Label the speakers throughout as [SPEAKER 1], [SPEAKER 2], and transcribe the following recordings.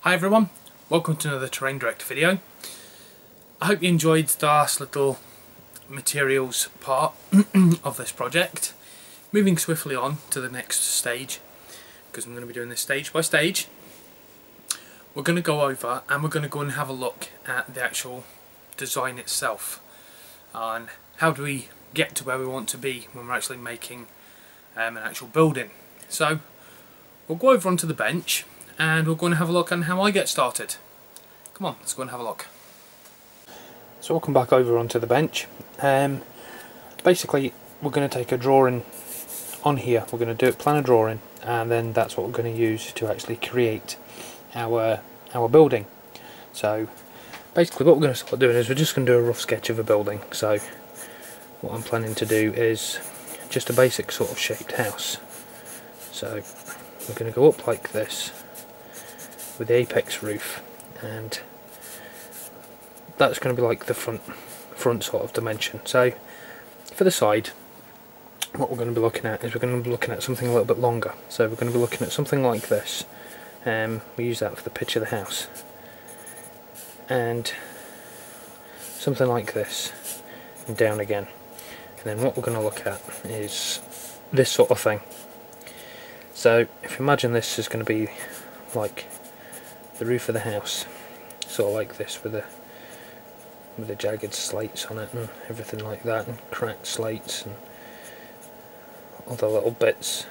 [SPEAKER 1] Hi everyone, welcome to another Terrain Direct video. I hope you enjoyed the last little materials part of this project. Moving swiftly on to the next stage, because I'm going to be doing this stage by stage. We're going to go over and we're going to go and have a look at the actual design itself, and how do we get to where we want to be when we're actually making an actual building. So we'll go over onto the bench and we're going to have a look on how I get started. Come on, let's go and have a look. So we'll come back over onto the bench. Basically we're going to take a drawing on here, we're going to do it, plan a drawing, and then that's what we're going to use to actually create our building. So basically what we're going to start doing is we're just going to do a rough sketch of a building. So what I'm planning to do is just a basic sort of shaped house. So we're going to go up like this with the apex roof, and that's going to be like the front sort of dimension. So for the side, what we're going to be looking at is we're going to be looking at something a little bit longer. So we're going to be looking at something like this. We use that for the pitch of the house, and something like this, and down again. And then what we're going to look at is this sort of thing. So if you imagine this is going to be like the roof of the house, sort of like this, with the jagged slates on it and everything like that, and cracked slates and other little bits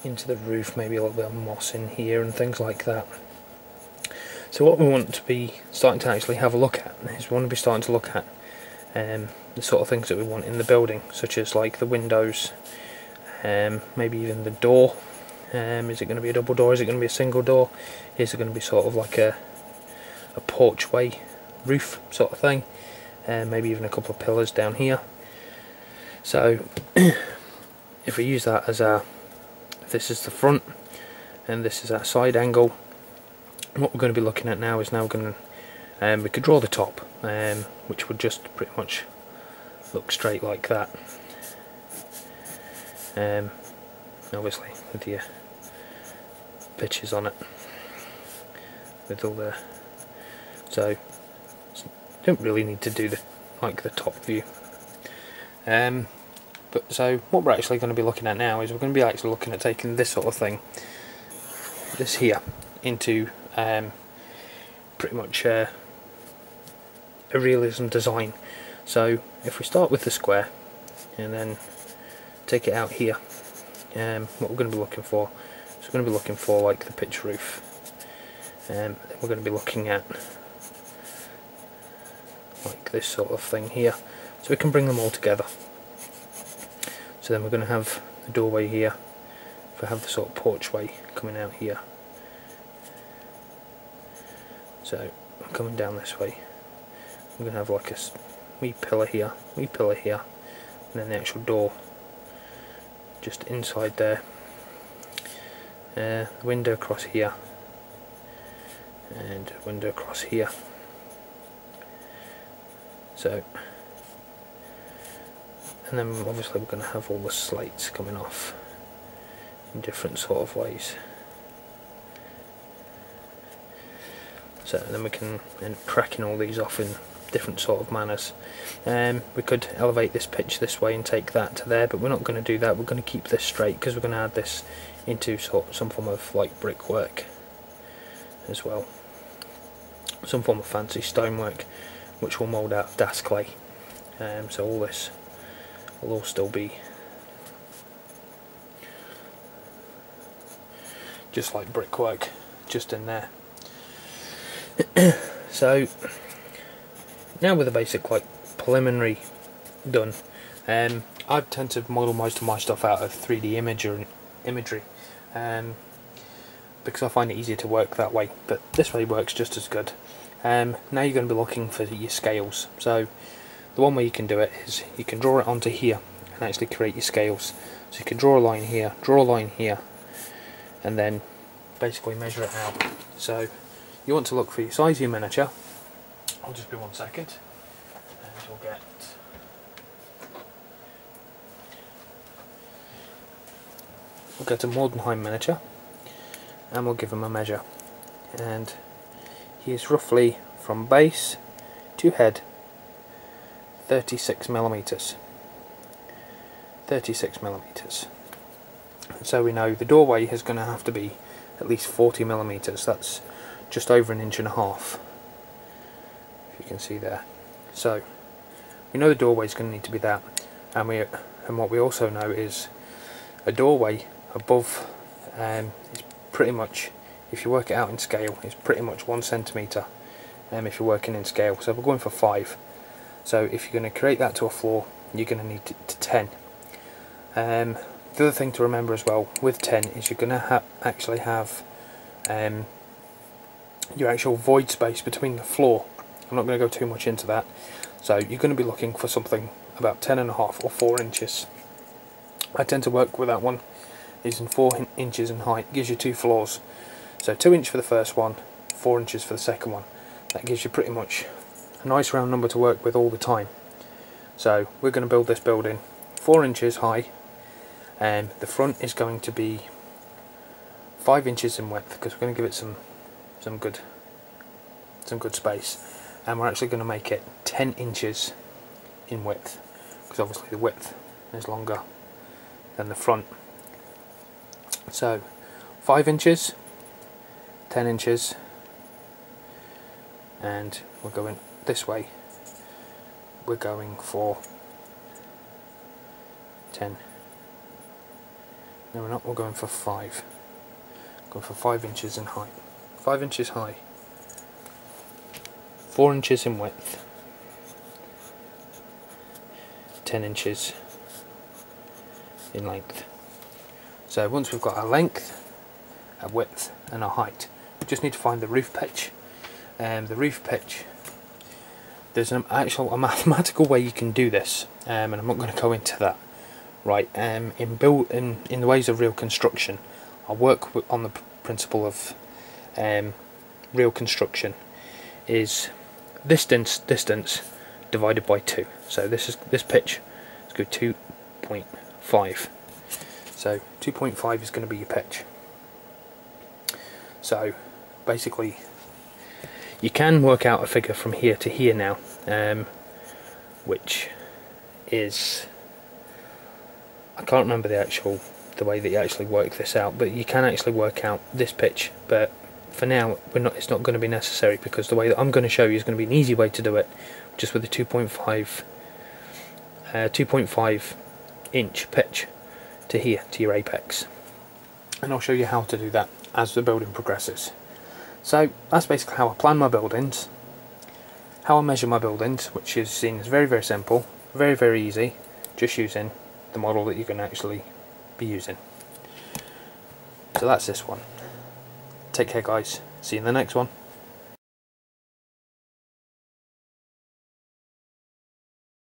[SPEAKER 1] into the roof, maybe a little bit of moss in here and things like that. So what we want to be starting to actually have a look at is we want to be starting to look at the sort of things that we want in the building, such as like the windows, maybe even the door. Is it going to be a double door? Is it going to be a single door? Is it going to be sort of like a porchway roof sort of thing? Maybe even a couple of pillars down here. So if we use that as this is the front and this is our side angle, what we're going to be looking at now is we could draw the top, which would just pretty much look straight like that. Obviously with your pitches on it, with all the, so don't really need to do the top view. But so what we're actually going to be looking at now is we're going to be actually looking at taking this sort of thing, this here, into pretty much a realism design. So if we start with the square and then take it out here, what we're going to be looking for is we're going to be looking for like the pitch roof, and we're going to be looking at like this sort of thing here, so we can bring them all together. So then we're going to have the doorway here, we have the sort of porchway coming out here. So coming down this way, we're going to have like a wee pillar here, and then the actual door just inside there. The window across here, and window across here. So, and then obviously we're going to have all the slates coming off in different sort of ways. So then we can end up cracking all these off in different sort of manners. We could elevate this pitch this way and take that to there, but we're not going to do that. We're going to keep this straight because we're going to add this into some form of like brickwork as well, some form of fancy stonework, which will mould out of das clay. So all this will all still be just like brickwork, just in there. So now with the basic like preliminary done, I tend to model most of my stuff out of 3D imagery, because I find it easier to work that way, but this way works just as good. Now you're going to be looking for your scales. So the one way you can do it is you can draw it onto here and actually create your scales. So you can draw a line here, and then basically measure it out. So you want to look for your size of your miniature. I'll just be 1 second, and we'll get a Mordheim miniature, and we'll give them a measure. and he is roughly from base to head 36 millimeters. 36 millimeters. So we know the doorway is going to have to be at least 40 millimeters. That's just over 1.5 inches, if you can see there. So we know the doorway is going to need to be that, and what we also know is a doorway above is pretty much, if you work it out in scale, it's pretty much 1 centimeter. If you're working in scale, so we're going for 5. So if you're going to create that to a floor, you're going to need to 10. The other thing to remember as well with 10 is you're going to actually have your actual void space between the floor. I'm not going to go too much into that. So you're going to be looking for something about 10.5 or 4 inches. I tend to work with that one using 4 inches in height. It gives you 2 floors. So 2 inches for the first one, 4 inches for the second one. That gives you pretty much a nice round number to work with all the time. So we're going to build this building 4 inches high, and the front is going to be 5 inches in width because we're going to give it some good space, and we're actually going to make it 10 inches in width because obviously the width is longer than the front. So 5 inches, 10 inches, and we're going this way. We're going for 10. No, we're not. We're going for 5. Going for 5 inches in height. 5 inches high. 4 inches in width. 10 inches in length. So once we've got our length, our width, and our height, we just need to find the roof pitch. The roof pitch, there's a mathematical way you can do this, and I'm not going to go into that. Right, in the ways of real construction, I work on the principle of real construction is this distance divided by 2. So this pitch is good 2.5. So 2.5 is going to be your pitch. So basically, you can work out a figure from here to here now, which is, I can't remember the way that you actually work this out, but you can actually work out this pitch. But for now, it's not going to be necessary, because the way that I'm going to show you is going to be an easy way to do it, just with a 2.5 inch pitch to here, to your apex. And I'll show you how to do that as the building progresses. So that's basically how I plan my buildings, how I measure my buildings, which is seen as very, very simple, very, very easy, just using the model that you can actually be using. So that's this one. Take care guys, see you in the next one.